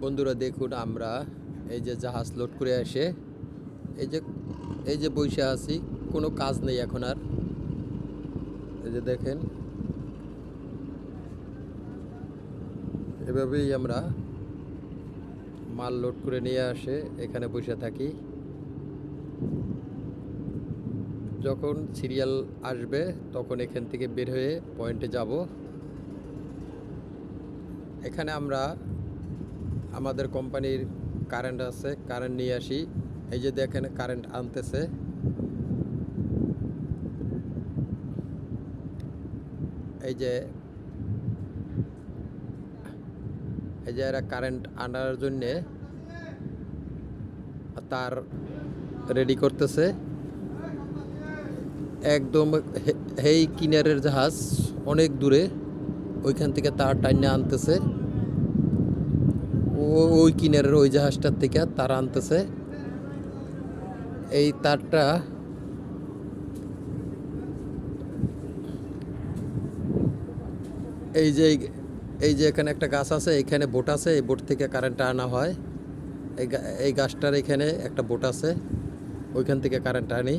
বন্ধুরা দেখুন, আমরা এই যে জাহাজ লোড করে এসে এই যে বসে আছি, কোনো কাজ নেই এখন আর। এই যে দেখেন, এভাবেই আমরা মাল লোড করে নিয়ে আসে এখানে বসে থাকি। যখন সিরিয়াল আসবে তখন এখান থেকে বের হয়ে পয়েন্টে যাব। এখানে আমরা আমাদের কোম্পানির কারেন্ট আছে, কারেন্ট নিয়ে আসি। এই যে দেখেন, কারেন্ট আনতেছে। এই যে এরা কারেন্ট আনার জন্যে তার রেডি করতেছে। একদম এই কিনারের জাহাজ অনেক দূরে, ওইখান থেকে তার টাইনে আনতেছে। ওই কিনারের ওই জাহাজটার থেকে তার আনতেছে। এই তারটা এই যে এখানে একটা গাছ আছে, এখানে বোট আছে, এই বোট থেকে কারেন্টটা আনা হয়। এই গাছটার এখানে একটা বোট আছে, ওইখান থেকে কারেন্ট আনি।